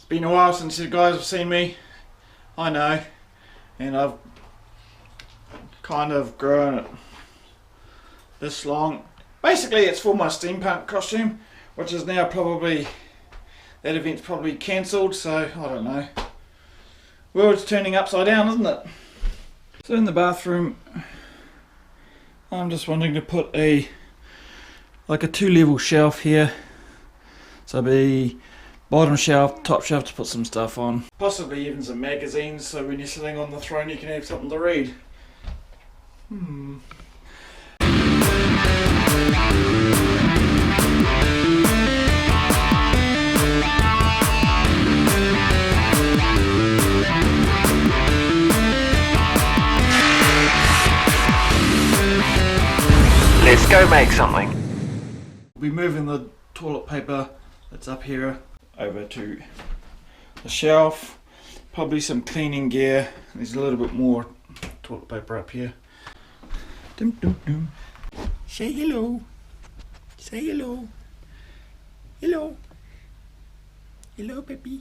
It's been a while since you guys have seen me, I know, and I've kind of grown it this long. Basically it's for my steampunk costume, which is now probably, that event's probably cancelled, so I don't know. World's turning upside down, isn't it? So in the bathroom, I'm just wanting to put a 2-level shelf here. So it'll be bottom shelf, top shelf to put some stuff on. Possibly even some magazines, so when you're sitting on the throne you can have something to read. Let's go make something. We'll be moving the toilet paper that's up here over to the shelf. Probably some cleaning gear. There's a little bit more toilet paper up here. Dum dum dum. Say hello. Say hello. Hello. Hello, baby.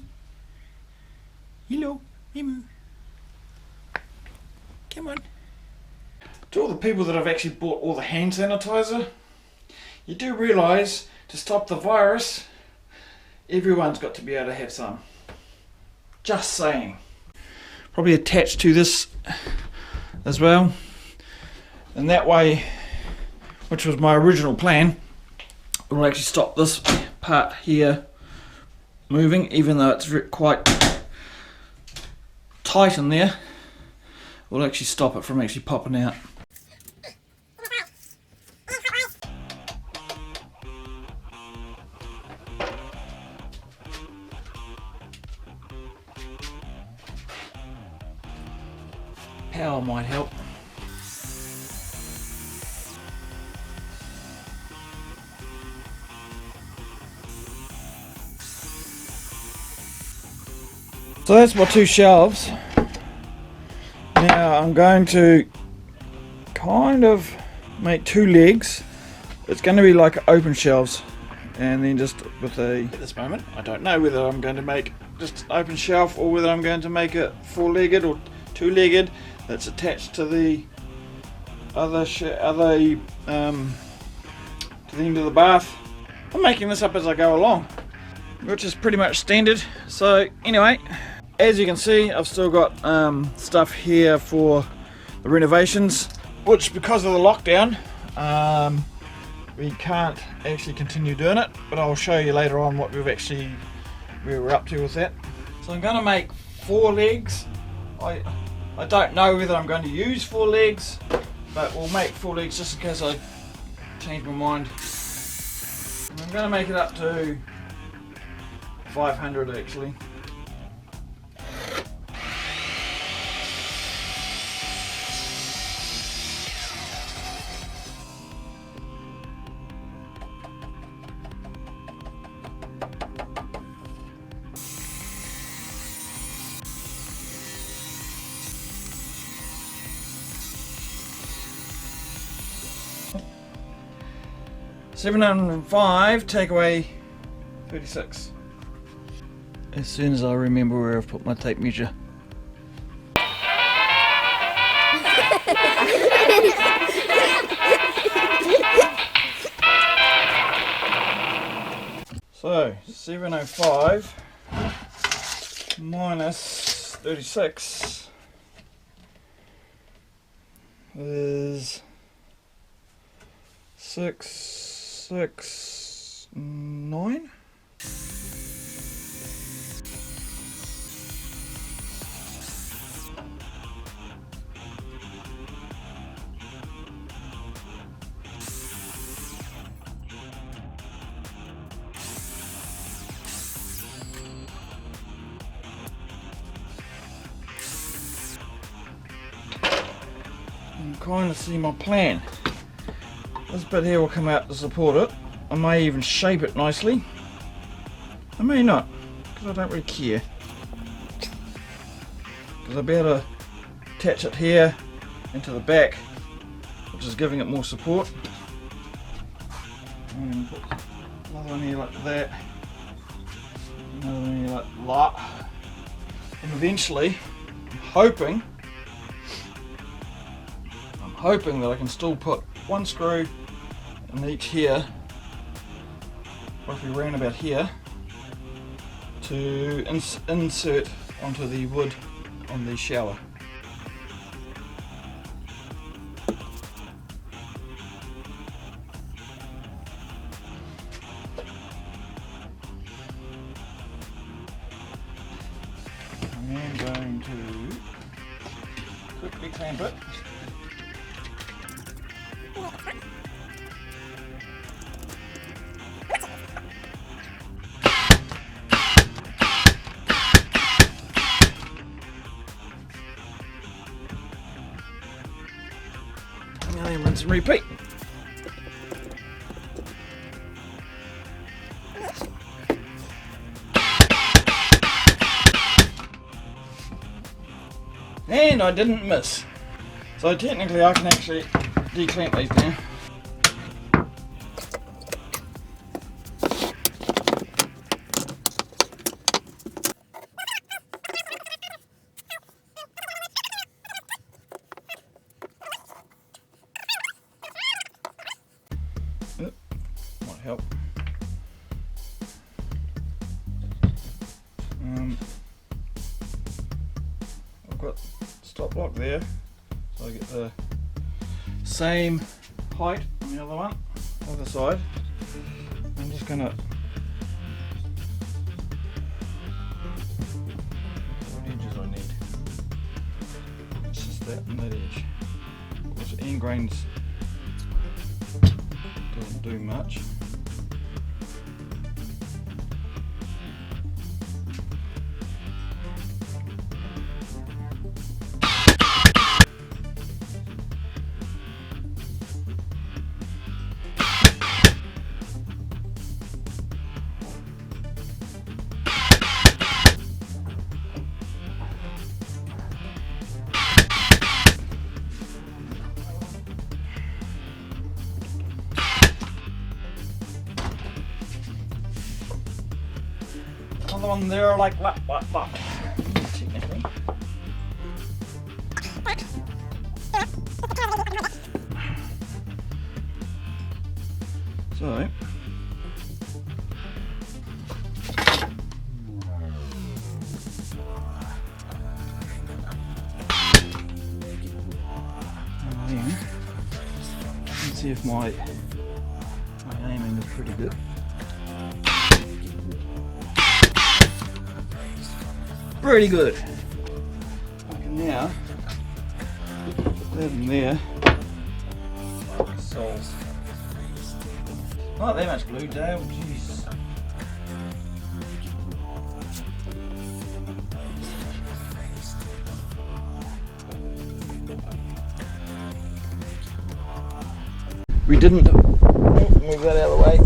Hello. Come on. To all the people that have actually bought all the hand sanitizer, you do realise to stop the virus, everyone's got to be able to have some. Just saying. Probably attached to this as well. And that way, which was my original plan, it will actually stop this part here moving, even though it's quite tight in there. It will actually stop it from actually popping out. Power might help. So that's my 2 shelves. Now I'm going to kind of make 2 legs. It's going to be like open shelves, and then just with a, at this moment I don't know whether I'm going to make just an open shelf or whether I'm going to make it 4-legged or 2-legged that's attached to the other to the end of the bath. I'm making this up as I go along, which is pretty much standard. So anyway, as you can see, I've still got stuff here for the renovations, which because of the lockdown we can't actually continue doing it, but I'll show you later on what where we're up to with that. So I'm going to make 4 legs. I don't know whether I'm going to use 4 legs, but we'll make 4 legs just in case I change my mind. And I'm going to make it up to 500 actually. $705, take away 36. As soon as I remember where I've put my tape measure. So 705 minus 36 is 669. You can kind of see my plan. This bit here will come out to support it. I may even shape it nicely. I may not, because I don't really care. Because I'll be able to attach it here into the back, which is giving it more support. I'm going to put another one here like that. Another light. And eventually, I'm hoping that I can still put one screw in each here, roughly around about here, to insert onto the wood on the shower. I'm going to quickly clamp it. And rinse and repeat. And I didn't miss. So technically I can actually declamp these now. Might help. I've got stop lock there, so I get the same height on the other side. I'm just gonna what edges I need. It's just that and that edge. Which end grains doesn't do much. Another one there, like that. Technically. So. Let's see if my aiming is pretty good. Pretty good. I can now put that in there. So, not that much glue, Dale. Jeez. We didn't move that out of the way.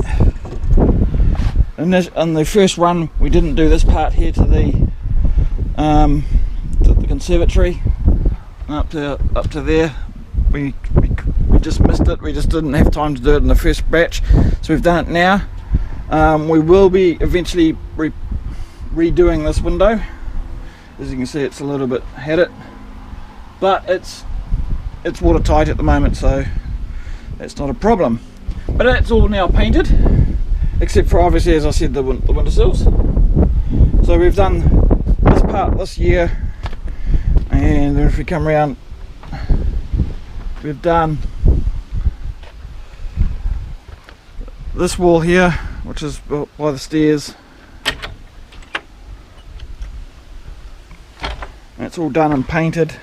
On the first run, we didn't do this part here to the conservatory up to there. We just missed it. We just didn't have time to do it in the first batch, so we've done it now. We will be eventually redoing this window. As you can see, it's a little bit had it, but it's watertight at the moment, so that's not a problem. But it's all now painted, except for obviously, as I said, the windowsills. So we've done this part this year, and then if we come around, we've done this wall here, which is by the stairs. That's all done and painted.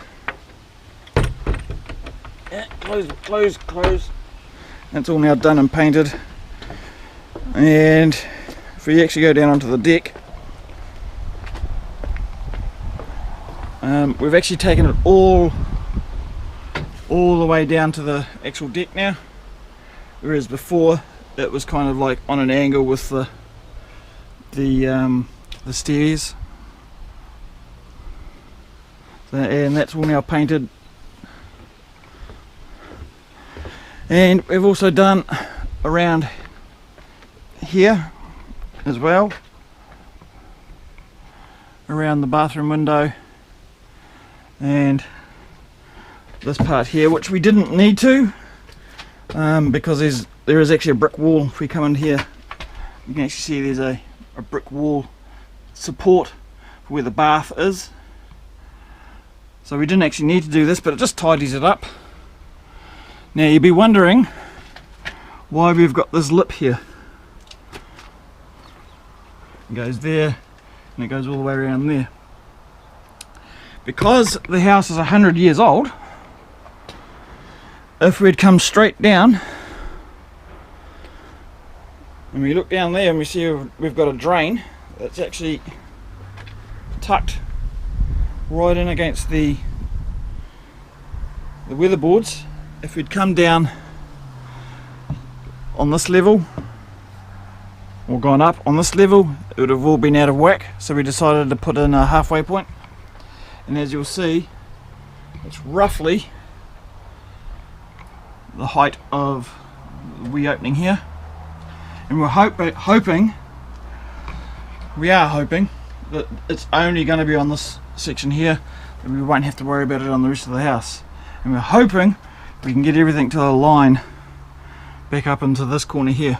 Yeah, close. That's all now done and painted. And if we actually go down onto the deck, we've actually taken it all the way down to the actual deck now, whereas before it was kind of like on an angle with the stairs. So, and that's all now painted. And we've also done around here as well. around the bathroom window and this part here, which we didn't need to because there is actually a brick wall. If we come in here, you can actually see there's a brick wall support for where the bath is. So we didn't actually need to do this, but it just tidies it up. Now you'd be wondering why we've got this lip here. It goes there and it goes all the way around there. Because the house is 100 years old, if we'd come straight down and we look down there and we see we've got a drain that's actually tucked right in against the weatherboards. If we'd come down on this level or gone up on this level, it would have all been out of whack, so we decided to put in a halfway point. And as you'll see, it's roughly the height of the wee opening here, and we are hoping that it's only going to be on this section here, and we won't have to worry about it on the rest of the house. And we're hoping we can get everything to align back up into this corner here.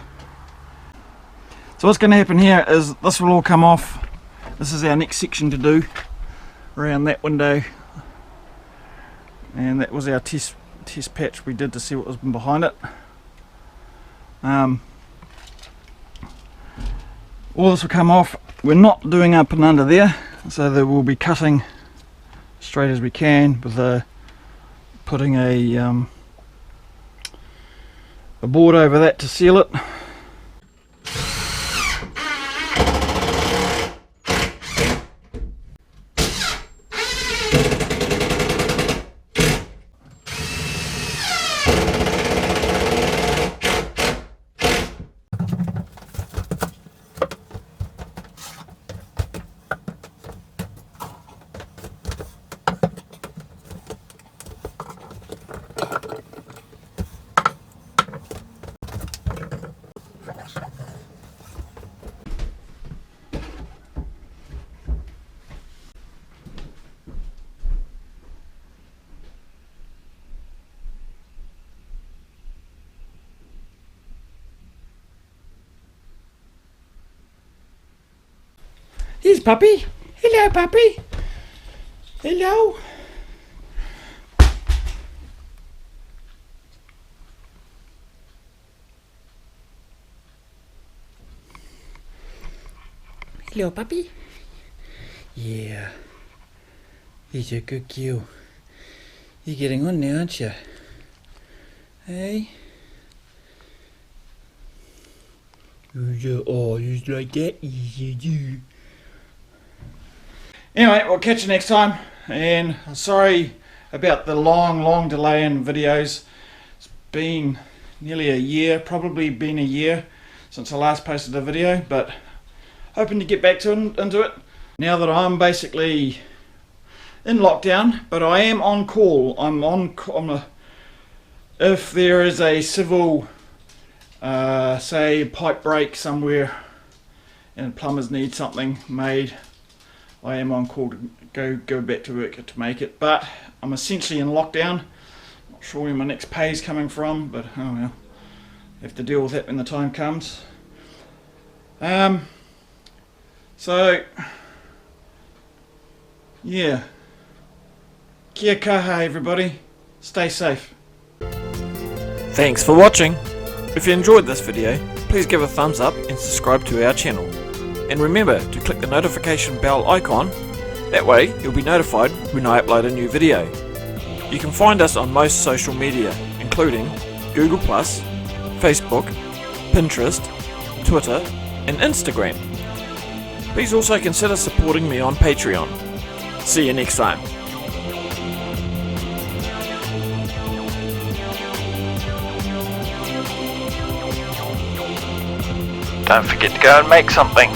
So what's going to happen here is this will all come off. This is our next section to do around that window, and that was our test patch we did to see what was behind it. All this will come off. We're not doing up and under there, so that we'll be cutting straight as we can with putting a board over that to seal it. Here's Puppy. Hello, Puppy. Hello. Hello, Puppy. Yeah. He's a good girl. You're getting on now, aren't you? Hey? Oh, you like that? You do. Anyway, we'll catch you next time, and sorry about the long delay in videos. It's been nearly a year, probably been a year since I last posted a video, but hoping to get back into it now that I'm basically in lockdown, but I am on call. If there is a civil say pipe break somewhere and plumbers need something made, I am on call to go back to work to make it, but I'm essentially in lockdown. Not sure where my next pay is coming from, but oh well, have to deal with that when the time comes. So yeah, kia kaha everybody, stay safe. Thanks for watching. If you enjoyed this video, please give a thumbs up and subscribe to our channel. And remember to click the notification bell icon, that way you'll be notified when I upload a new video. You can find us on most social media, including Google+, Facebook, Pinterest, Twitter and Instagram. Please also consider supporting me on Patreon. See you next time. Don't forget to go and make something.